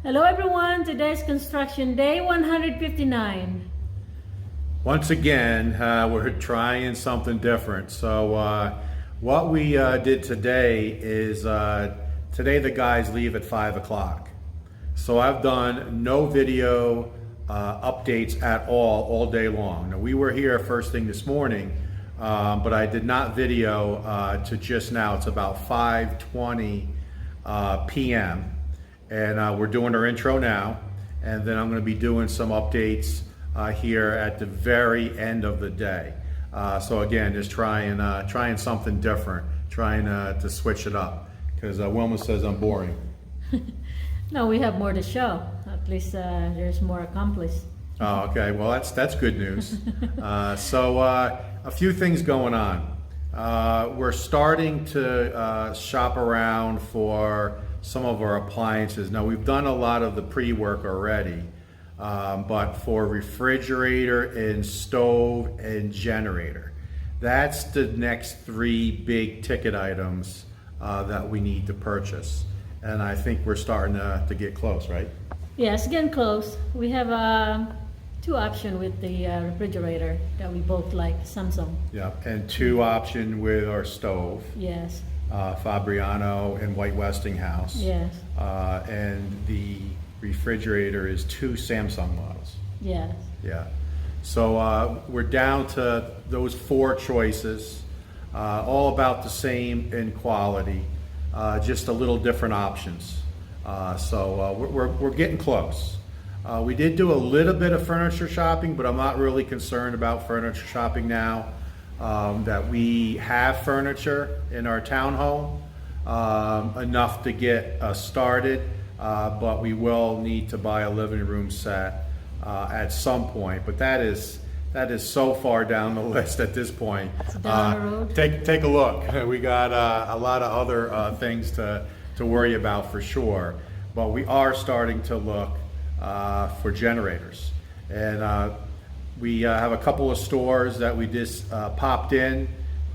Hello everyone, today's construction day 159. Once again, we're trying something different. So what we did today is, today the guys leave at 5 o'clock. So I've done no video updates at all day long. Now we were here first thing this morning, but I did not video to just now. It's about 5:20 p.m. and we're doing our intro now, and then I'm going to be doing some updates here at the very end of the day. So again, just trying something different, trying to switch it up, because Wilma says I'm boring. No, we have more to show. At least there's more accomplished. Oh, okay. Well, that's good news. So a few things going on. We're starting to shop around for some of our appliances. Now, we've done a lot of the pre-work already, but for refrigerator and stove and generator, that's the next three big ticket items that we need to purchase. And I think we're starting to get close, right? Yes, getting close. We have two options with the refrigerator that we both like, Samsung. Yeah, and two option with our stove. Yes. Fabriano and White Westinghouse. Yes. And the refrigerator is two Samsung models. Yes. Yeah. So we're down to those four choices, all about the same in quality, just a little different options. So we're getting close. We did do a little bit of furniture shopping, but I'm not really concerned about furniture shopping now. That we have furniture in our townhome, enough to get us started, but we will need to buy a living room set at some point. But that is so far down the list at this point. Down the road. Take a look. We got a lot of other things to worry about for sure. But we are starting to look for generators, and we have a couple of stores that we just popped in,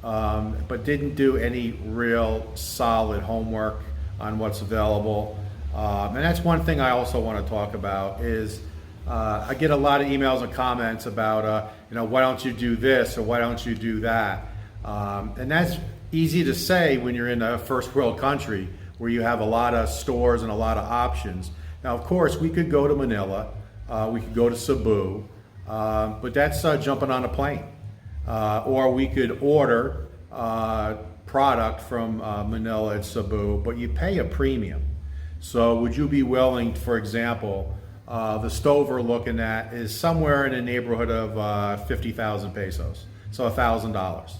but didn't do any real solid homework on what's available. And that's one thing I also want to talk about is I get a lot of emails and comments about, why don't you do this or why don't you do that? And that's easy to say when you're in a first world country where you have a lot of stores and a lot of options. Now, of course, we could go to Manila, we could go to Cebu, but that's jumping on a plane. Or we could order product from Manila and Cebu, but you pay a premium. So would you be willing, for example, the stove we're looking at is somewhere in the neighborhood of 50,000 pesos, so $1,000.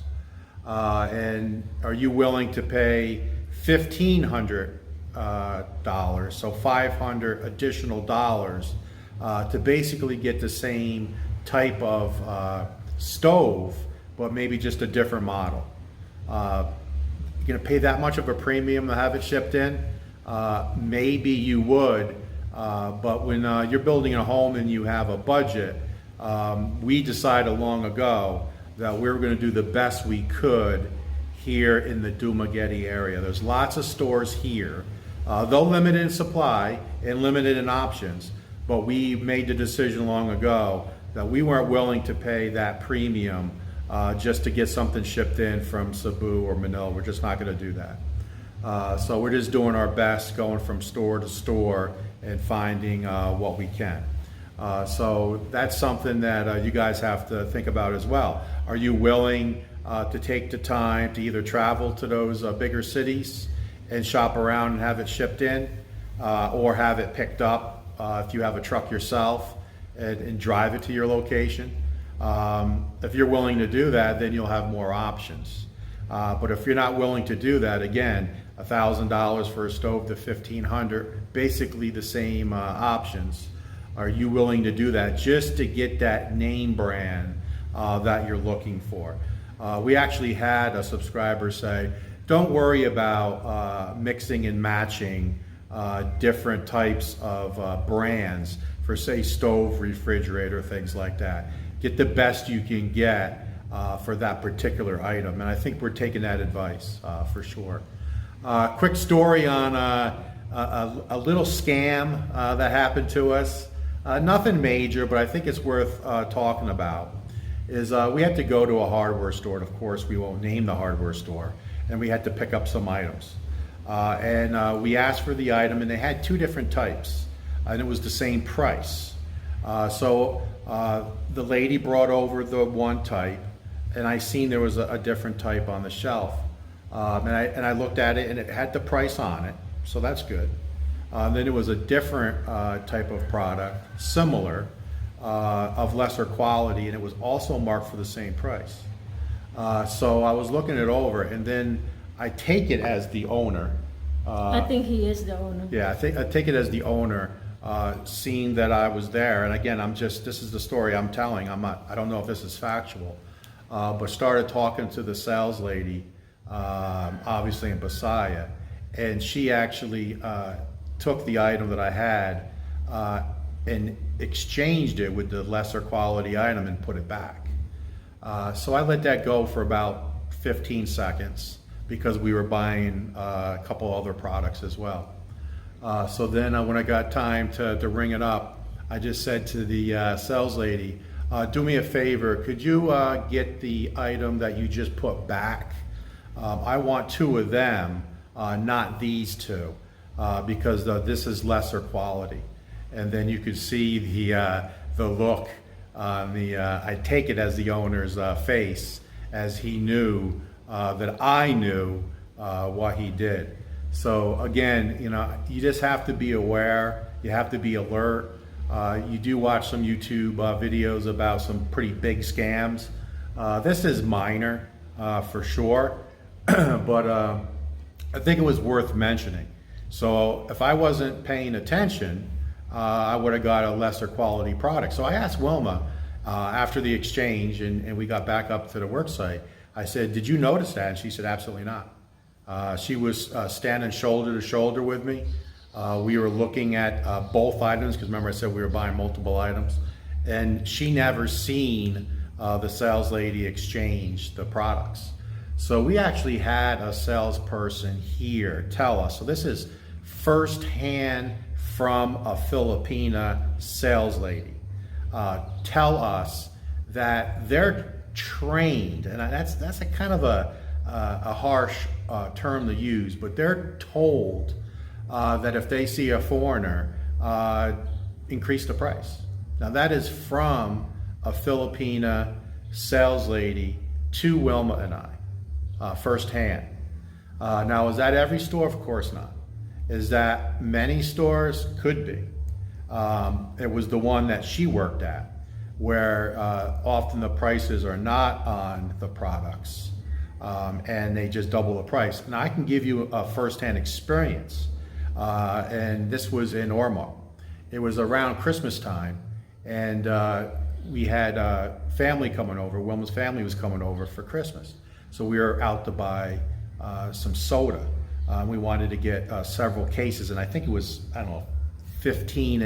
And are you willing to pay $1,500, so 500 additional dollars, to basically get the same type of stove, but maybe just a different model? You're gonna pay that much of a premium to have it shipped in? Maybe you would, but when you're building a home and you have a budget, we decided long ago that we were gonna do the best we could here in the Dumaguete area. There's lots of stores here, though limited in supply and limited in options, but we made the decision long ago that we weren't willing to pay that premium just to get something shipped in from Cebu or Manila. We're just not going to do that. So we're just doing our best, going from store to store and finding what we can. So that's something that you guys have to think about as well. Are you willing to take the time to either travel to those bigger cities and shop around and have it shipped in, or have it picked up if you have a truck yourself and drive it to your location? If you're willing to do that, then you'll have more options. But if you're not willing to do that, again, $1,000 for a stove to $1,500, basically the same options. Are you willing to do that just to get that name brand that you're looking for? We actually had a subscriber say, don't worry about mixing and matching different types of brands for, say, stove, refrigerator, things like that. Get the best you can get for that particular item, and I think we're taking that advice for sure. Quick story on a little scam that happened to us. Nothing major, but I think it's worth talking about. Is we had to go to a hardware store, and of course we won't name the hardware store, and we had to pick up some items. And we asked for the item, and they had two different types, and it was the same price. So the lady brought over the one type, and I seen there was a different type on the shelf. And I looked at it, and it had the price on it, so that's good. Then it was a different type of product, similar, of lesser quality, and it was also marked for the same price. So I was looking it over, and then I take it as the owner. I think he is the owner. Yeah, I take it as the owner, seeing that I was there. And again, this is the story I'm telling. I don't know if this is factual, but started talking to the sales lady, obviously in Basaya, and she actually took the item that I had and exchanged it with the lesser quality item and put it back. So I let that go for about 15 seconds because we were buying a couple other products as well. So then when I got time to ring it up, I just said to the sales lady, do me a favor, could you get the item that you just put back? I want two of them, not these two, because this is lesser quality. And then you could see the look on I take it as the owner's face, as he knew that I knew what he did. So again, you just have to be aware. You have to be alert. You do watch some YouTube videos about some pretty big scams. This is minor for sure, but I think it was worth mentioning. So if I wasn't paying attention, I would have got a lesser quality product. So I asked Wilma after the exchange, and we got back up to the work site. I said, did you notice that? And she said, absolutely not. She was standing shoulder to shoulder with me. We were looking at both items, because remember I said we were buying multiple items. And she never seen the sales lady exchange the products. So we actually had a salesperson here tell us, so this is firsthand from a Filipina sales lady, tell us that they're trained, and that's a kind of a harsh term to use, but they're told that if they see a foreigner, increase the price. Now that is from a Filipina sales lady to Wilma and I, firsthand. Now is that every store? Of course not. Is that many stores? Could be. It was the one that she worked at, where often the prices are not on the products, and they just double the price. And I can give you a firsthand experience, and this was in Ormo. It was around Christmas time, and we had family coming over. Wilma's family was coming over for Christmas. So we were out to buy some soda. We wanted to get several cases, and I think it was, 15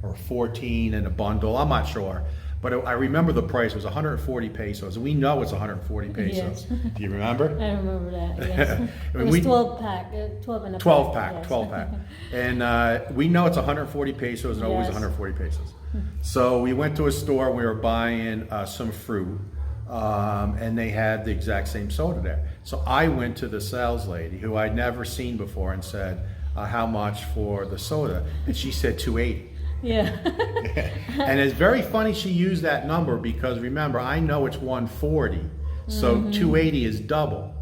or 14 in a bundle. I'm not sure, but I remember the price was 140 pesos, and we know it's 140 pesos. Yes. Do you remember? I remember that, yes. I It mean, was 12 pack, 12 and a 12 pack. pack, Yes. 12 pack. And we know it's 140 pesos and always Yes. 140 pesos. So we went to a store, we were buying some fruit, and they had the exact same soda there. So I went to the sales lady, who I'd never seen before, and said, how much for the soda? And she said 280. Yeah. And it's very funny she used that number, because remember, I know it's 140, so 280 is double.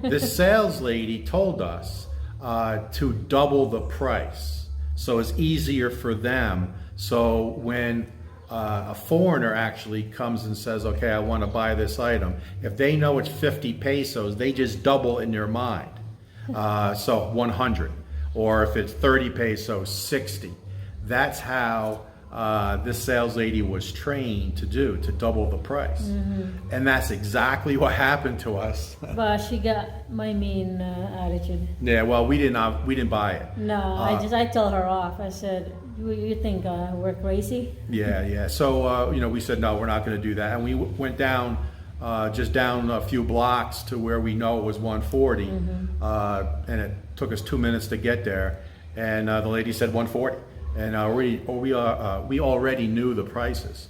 This sales lady told us to double the price, so it's easier for them. So when a foreigner actually comes and says, okay, I want to buy this item, if they know it's 50 pesos, they just double in their mind. So 100, or if it's 30 pesos, 60. That's how this sales lady was trained to double the price. And that's exactly what happened to us. But she got my mean attitude. Yeah, well, we didn't buy it. No, I told her off. I said, you think we're crazy? Yeah. So, we said, no, we're not going to do that. And we went down, just down a few blocks to where we know it was 140. And it took us 2 minutes to get there. and the lady said 140, and we already knew the prices.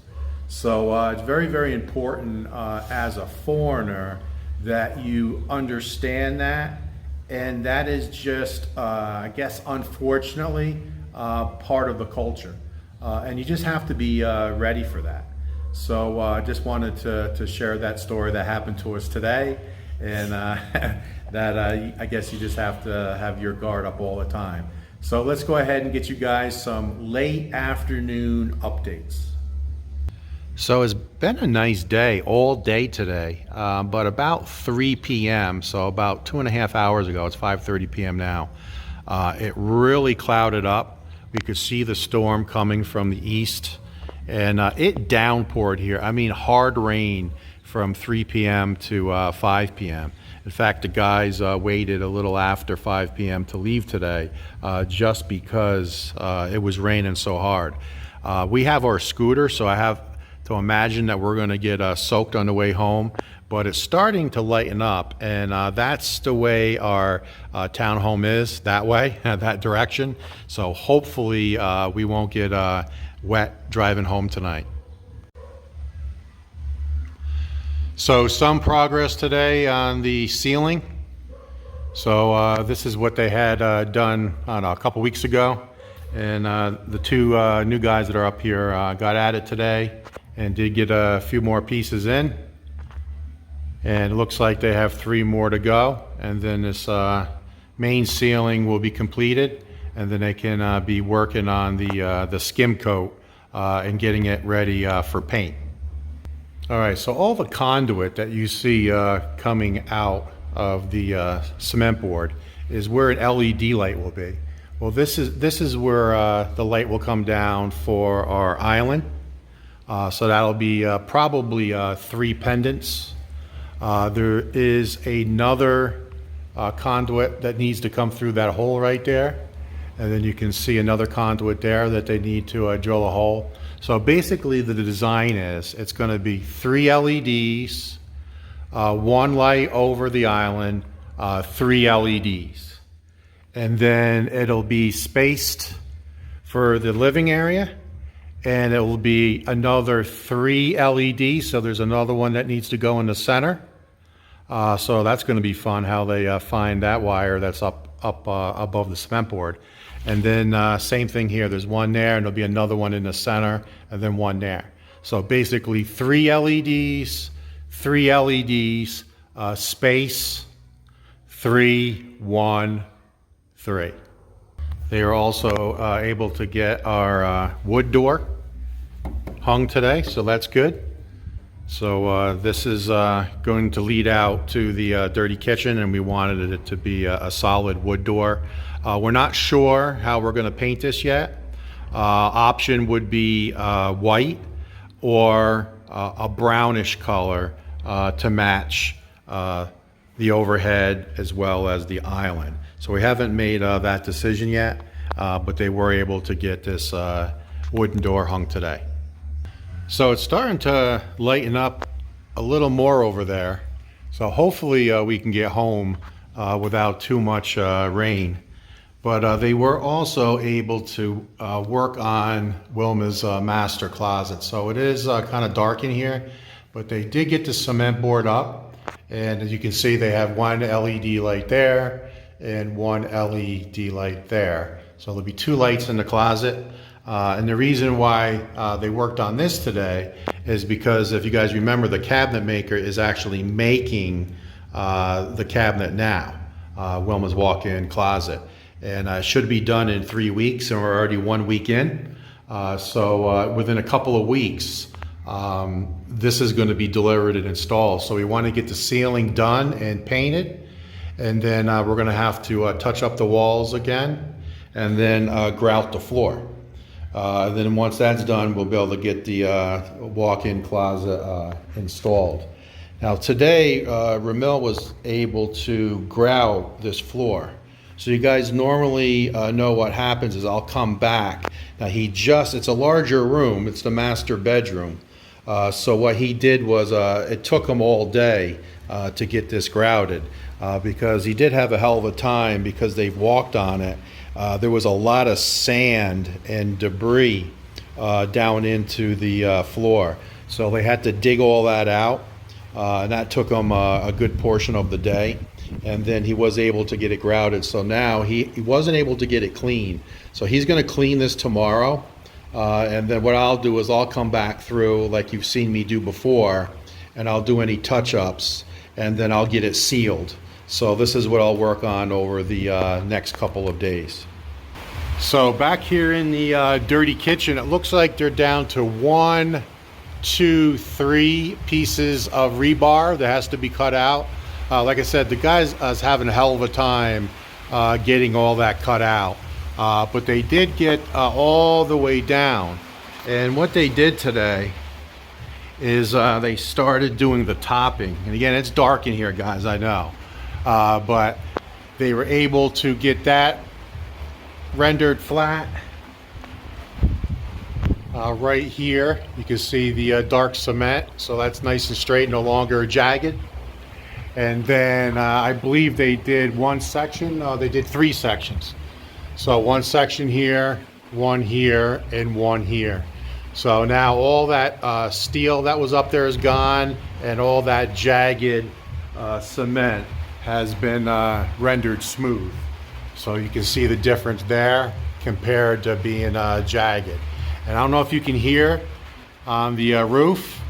So it's very, very important as a foreigner that you understand that, and that is just, I guess, unfortunately, part of the culture, and you just have to be ready for that. So I just wanted to share that story that happened to us today, and that I guess you just have to have your guard up all the time. So let's go ahead and get you guys some late afternoon updates. So it's been a nice day, all day today, but about 3 p.m., so about 2.5 hours ago, it's 5:30 p.m. now, it really clouded up. We could see the storm coming from the east, and it downpoured here. I mean, hard rain from 3 p.m. to 5 p.m. In fact, the guys waited a little after 5 p.m. to leave today just because it was raining so hard. We have our scooter, so I have to imagine that we're going to get soaked on the way home, but it's starting to lighten up, and that's the way our townhome is, that way, that direction. So hopefully we won't get wet driving home tonight. So some progress today on the ceiling. So this is what they had done, I don't know, a couple weeks ago, and the two new guys that are up here got at it today and did get a few more pieces in, and it looks like they have 3 more to go, and then this main ceiling will be completed, and then they can be working on the skim coat and getting it ready for paint. All right, so all the conduit that you see coming out of the cement board is where an LED light will be. Well, this is where the light will come down for our island. So that'll be probably 3 pendants. There is another conduit that needs to come through that hole right there. And then you can see another conduit there that they need to drill a hole. So basically the design is, it's going to be 3 LEDs, 1 light over the island, 3 LEDs. And then it'll be spaced for the living area, and it will be another 3 LEDs, so there's another one that needs to go in the center. So that's going to be fun, how they find that wire that's up above the cement board. And then same thing here, there's one there, and there'll be another one in the center, and then one there. So basically 3 LEDs, 3 LEDs, space, 3, 1, 3. They are also able to get our wood door hung today, so that's good. So this is going to lead out to the dirty kitchen, and we wanted it to be a solid wood door. We're not sure how we're going to paint this yet. Option would be white or a brownish color to match the overhead as well as the island. So we haven't made that decision yet, but they were able to get this wooden door hung today. So it's starting to lighten up a little more over there. So hopefully we can get home without too much rain. But they were also able to work on Wilma's master closet. So it is kind of dark in here, but they did get the cement board up. And as you can see, they have 1 LED light there and 1 LED light there. So there'll be 2 lights in the closet. And the reason why they worked on this today is because, if you guys remember, the cabinet maker is actually making the cabinet now, Wilma's walk-in closet. And it should be done in 3 weeks, and we're already 1 week in. So within a couple of weeks, this is going to be delivered and installed. So we want to get the ceiling done and painted, and then we're going to have to touch up the walls again, and then grout the floor. Then once that's done, we'll be able to get the walk-in closet installed. Now today, Ramil was able to grout this floor. So you guys normally know what happens is I'll come back. Now it's a larger room, it's the master bedroom. So what he did was, it took him all day to get this grouted, because he did have a hell of a time, because they've walked on it. there was a lot of sand and debris down into the floor. So they had to dig all that out, and that took them a good portion of the day. And then he was able to get it grouted. So now he wasn't able to get it clean. So he's going to clean this tomorrow. And then what I'll do is I'll come back through like you've seen me do before, and I'll do any touch-ups, and then I'll get it sealed. So this is what I'll work on over the next couple of days. So back here in the dirty kitchen, it looks like they're down to 1, 2, 3 pieces of rebar that has to be cut out. Like I said, the guys is having a hell of a time getting all that cut out. But they did get all the way down. And what they did today is they started doing the topping. And again, it's dark in here, guys, I know. But they were able to get that rendered flat. Right here, you can see the dark cement. So that's nice and straight, no longer jagged. And then I believe they did one section. They did 3 sections. So one section here, one here, and one here. So now all that steel that was up there is gone, and all that jagged cement has been rendered smooth. So you can see the difference there compared to being jagged. And I don't know if you can hear on the roof,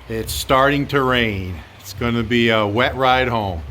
it's starting to rain. It's going to be a wet ride home.